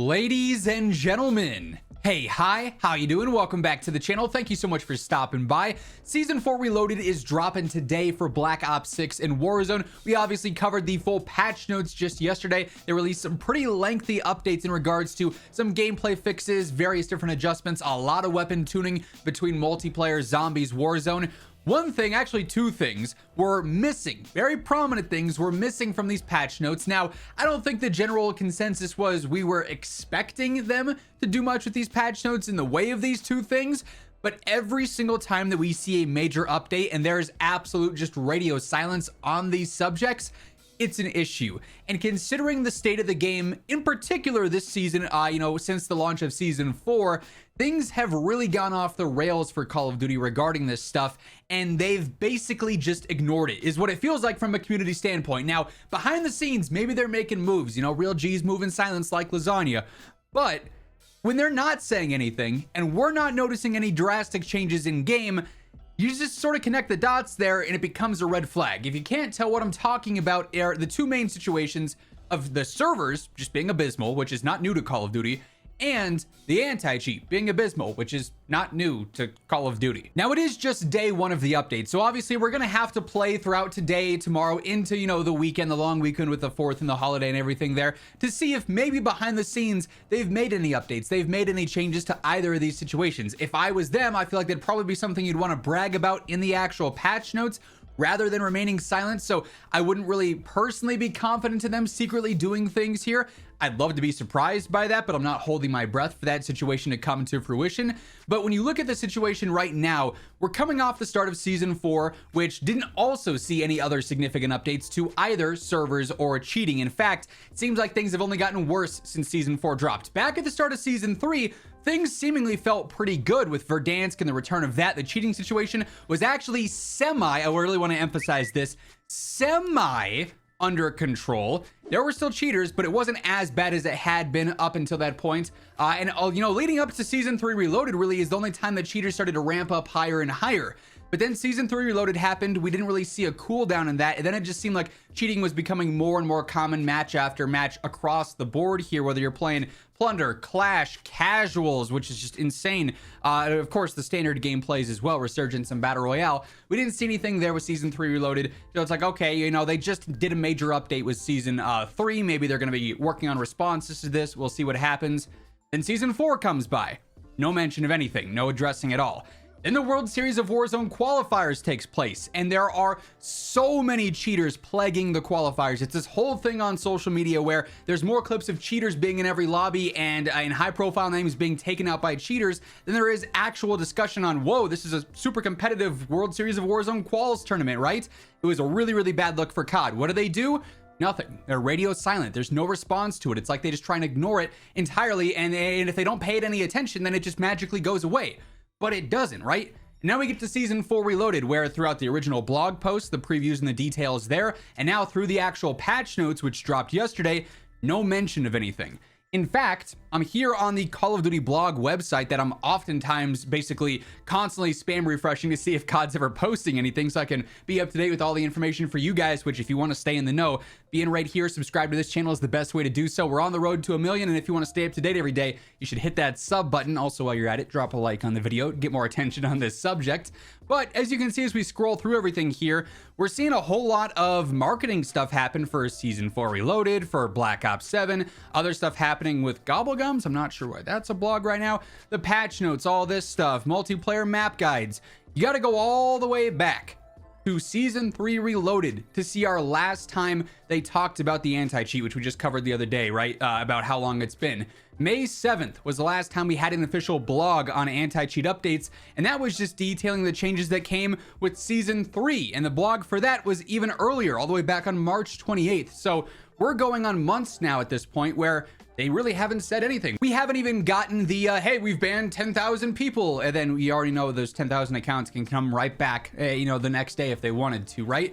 Ladies and gentlemen, hey, hi, how you doing? Welcome back to the channel. Thank you so much for stopping by. Season 4 Reloaded is dropping today for Black Ops 6 and Warzone. We obviously covered the full patch notes just yesterday. They released some pretty lengthy updates in regards to some gameplay fixes, various different adjustments, a lot of weapon tuning between multiplayer, zombies, Warzone. One thing, actually two things, were missing. Very prominent things were missing from these patch notes. Now, I don't think the general consensus was we were expecting them to do much with these patch notes in the way of these two things, but every single time that we see a major update and there's absolute just radio silence on these subjects, it's an issue. And considering the state of the game, in particular this season, since the launch of season 4, things have really gone off the rails for Call of Duty regarding this stuff, and they've basically just ignored it, is what it feels like from a community standpoint. Now, behind the scenes, maybe they're making moves, real G's move in silence like lasagna, but when they're not saying anything, and we're not noticing any drastic changes in game, you just sort of connect the dots there and it becomes a red flag. If you can't tell, what I'm talking about are the two main situations of the servers just being abysmal, which is not new to Call of Duty, and the anti-cheat being abysmal, which is not new to Call of Duty. Now, it is just day one of the update, so obviously we're gonna have to play throughout today, tomorrow, into the weekend, the long weekend with the 4th and the holiday and everything there, to see if maybe behind the scenes they've made any updates, they've made any changes to either of these situations. If I was them, I feel like that'd probably be something you'd want to brag about in the actual patch notes rather than remaining silent. So I wouldn't really personally be confident in them secretly doing things here. I'd love to be surprised by that, but I'm not holding my breath for that situation to come to fruition. But when you look at the situation right now, we're coming off the start of season 4, which didn't also see any other significant updates to either servers or cheating. In fact, it seems like things have only gotten worse since season 4 dropped. Back at the start of season 3, things seemingly felt pretty good with Verdansk and the return of that. The cheating situation was actually I really want to emphasize this, semi under control. There were still cheaters, but it wasn't as bad as it had been up until that point. Leading up to season 3 Reloaded really is the only time that cheaters started to ramp up higher and higher. But then season 3 Reloaded happened. We didn't really see a cooldown in that. And then it just seemed like cheating was becoming more and more common match after match across the board here, whether you're playing Plunder, Clash, Casuals, which is just insane. Of course, the standard gameplays as well, Resurgence and Battle Royale. We didn't see anything there with season 3 Reloaded. So it's like, okay, they just did a major update with season 3. Maybe they're going to be working on responses to this. We'll see what happens. Then season 4 comes by. No mention of anything, no addressing at all. Then the World Series of Warzone qualifiers takes place, and there are so many cheaters plaguing the qualifiers. It's this whole thing on social media where there's more clips of cheaters being in every lobby and high-profile names being taken out by cheaters than there is actual discussion on, whoa, this is a super competitive World Series of Warzone quals tournament, right? It was a really, really bad look for COD. What do? Nothing. They're radio silent. There's no response to it. It's like they just try and ignore it entirely, and if they don't pay it any attention, then it just magically goes away. But it doesn't, right? And now we get to season 4 Reloaded, where throughout the original blog post, the previews and the details there, and now through the actual patch notes, which dropped yesterday, no mention of anything. In fact, I'm here on the Call of Duty blog website that I'm oftentimes basically constantly spam refreshing to see if COD's ever posting anything, so I can be up to date with all the information for you guys, which if you want to stay in the know, being right here, subscribe to this channel is the best way to do so. We're on the road to 1 million, and if you want to stay up to date every day, you should hit that sub button. Also, while you're at it, drop a like on the video, get more attention on this subject. But as you can see, as we scroll through everything here, we're seeing a whole lot of marketing stuff happen for season 4 Reloaded, for Black Ops 7, other stuff happening with Gobblegums. I'm not sure why that's a blog right now. The patch notes, all this stuff, multiplayer map guides. You got to go all the way back to season 3 Reloaded to see our last time they talked about the anti-cheat, which we just covered the other day, right? About how long it's been. May 7th was the last time we had an official blog on anti-cheat updates, and that was just detailing the changes that came with season 3, and the blog for that was even earlier, all the way back on March 28th. So we're going on months now at this point where they really haven't said anything. We haven't even gotten the, hey, we've banned 10,000 people. And then we already know those 10,000 accounts can come right back, the next day if they wanted to, right?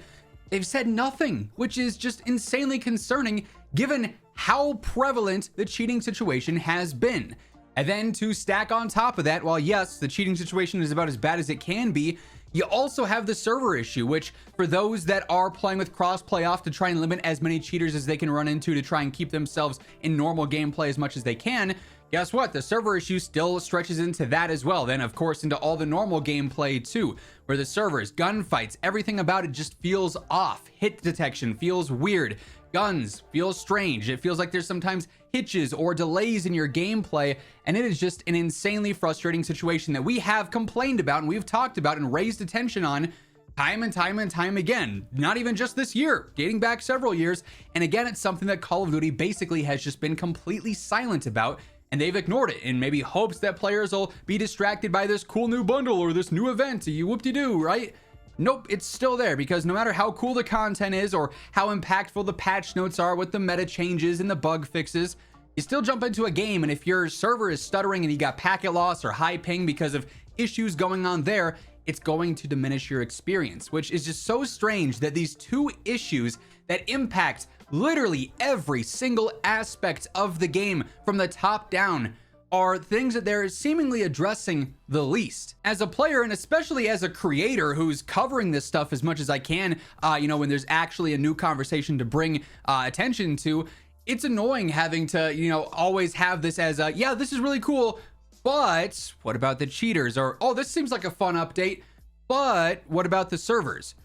They've said nothing, which is just insanely concerning given how prevalent the cheating situation has been. And then to stack on top of that, while yes, the cheating situation is about as bad as it can be, You also have the server issue, which for those that are playing with cross playoff to try and limit as many cheaters as they can run into to try and keep themselves in normal gameplay as much as they can, guess what? The server issue still stretches into that as well. Then, of course, into all the normal gameplay too, where the servers, gunfights, everything about it just feels off. Hit detection feels weird. Guns feel strange. It feels like there's sometimes hitches or delays in your gameplay, and it is just an insanely frustrating situation that we have complained about and we've talked about and raised attention on time and time and time again. Not even just this year, dating back several years. And again, it's something that Call of Duty basically has just been completely silent about, and they've ignored it in maybe hopes that players will be distracted by this cool new bundle or this new event. You whoop-de-doo, right? Nope, it's still there, because no matter how cool the content is or how impactful the patch notes are with the meta changes and the bug fixes, you still jump into a game, and if your server is stuttering and you got packet loss or high ping because of issues going on there, it's going to diminish your experience, which is just so strange that these two issues that impact literally every single aspect of the game from the top down are things that they're seemingly addressing the least. As a player, and especially as a creator who's covering this stuff as much as I can, when there's actually a new conversation to bring attention to, it's annoying having to, always have this as a, yeah, this is really cool, but what about the cheaters? Or, oh, this seems like a fun update, but what about the servers?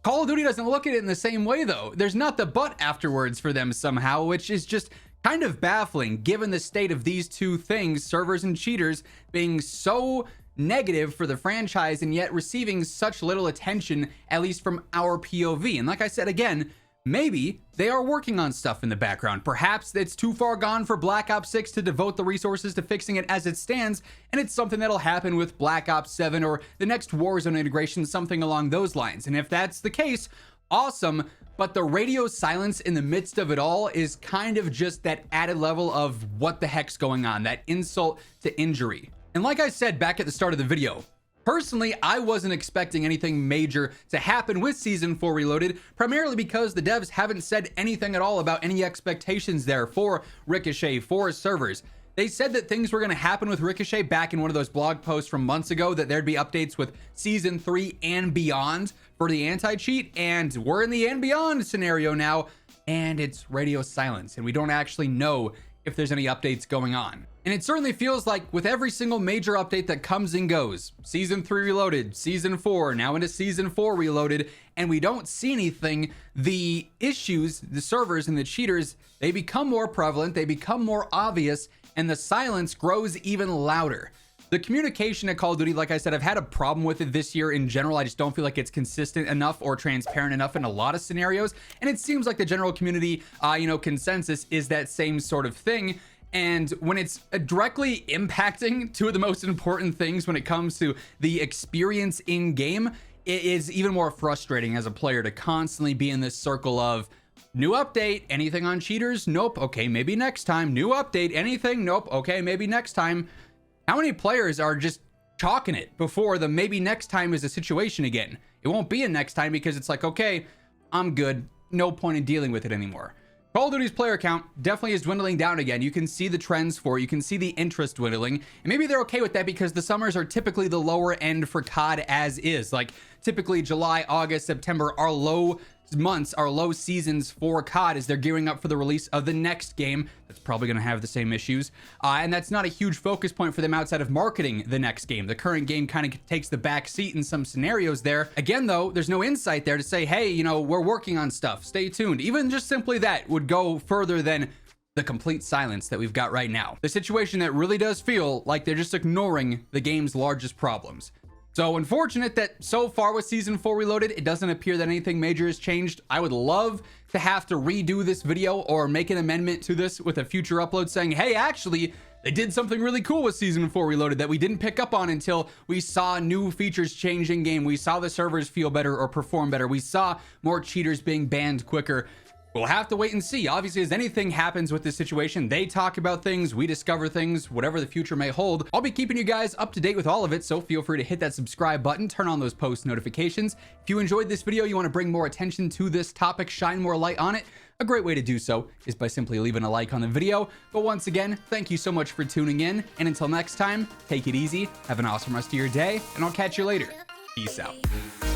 Call of Duty doesn't look at it in the same way, though. There's not the but afterwards for them somehow, which is just kind of baffling given the state of these two things, servers and cheaters, being so negative for the franchise and yet receiving such little attention, at least from our POV. And like I said, again, maybe they are working on stuff in the background. Perhaps it's too far gone for Black Ops 6 to devote the resources to fixing it as it stands, and it's something that'll happen with Black Ops 7 or the next Warzone integration, something along those lines. And if that's the case, awesome. But the radio silence in the midst of it all is kind of just that added level of what the heck's going on, that insult to injury. And like I said back at the start of the video, personally, I wasn't expecting anything major to happen with Season 4 Reloaded, primarily because the devs haven't said anything at all about any expectations there for Ricochet, for servers. They said that things were going to happen with Ricochet back in one of those blog posts from months ago, that there'd be updates with Season 3 and beyond for the anti-cheat, and we're in the and beyond scenario now, and it's radio silence, and we don't actually know if there's any updates going on. And it certainly feels like with every single major update that comes and goes, Season 3 Reloaded, Season 4, now into Season 4 Reloaded, and we don't see anything, the issues, the servers and the cheaters, they become more prevalent, they become more obvious, and the silence grows even louder. The communication at Call of Duty, like I said, I've had a problem with it this year in general. I just don't feel like it's consistent enough or transparent enough in a lot of scenarios. And it seems like the general community, consensus is that same sort of thing. And when it's directly impacting two of the most important things when it comes to the experience in game, it is even more frustrating as a player to constantly be in this circle of new update, anything on cheaters? Nope. Okay, maybe next time. New update, anything? Nope. Okay, maybe next time. How many players are just chalking it before the maybe next time is a situation again? It won't be a next time because it's like, okay, I'm good. No point in dealing with it anymore. Call of Duty's player count definitely is dwindling down again. You can see the trends for it. You can see the interest dwindling. And maybe they're okay with that because the summers are typically the lower end for COD as is. Like typically July, August, September are low months, are low seasons for COD as they're gearing up for the release of the next game that's probably going to have the same issues, and that's not a huge focus point for them outside of marketing the next game. The current game kind of takes the back seat in some scenarios there. Again though, there's no insight there to say, hey, we're working on stuff, stay tuned. Even just simply that would go further than the complete silence that we've got right now. The situation that really does feel like they're just ignoring the game's largest problems. So unfortunate that so far with Season 4 Reloaded, it doesn't appear that anything major has changed. I would love to have to redo this video or make an amendment to this with a future upload saying, hey, actually, they did something really cool with Season 4 Reloaded that we didn't pick up on until we saw new features change in game. We saw the servers feel better or perform better. We saw more cheaters being banned quicker. We'll have to wait and see. Obviously, as anything happens with this situation, they talk about things, we discover things, whatever the future may hold. I'll be keeping you guys up to date with all of it, so feel free to hit that subscribe button, turn on those post notifications. If you enjoyed this video, you want to bring more attention to this topic, shine more light on it, a great way to do so is by simply leaving a like on the video. But once again, thank you so much for tuning in, and until next time, take it easy, have an awesome rest of your day, and I'll catch you later. Peace out.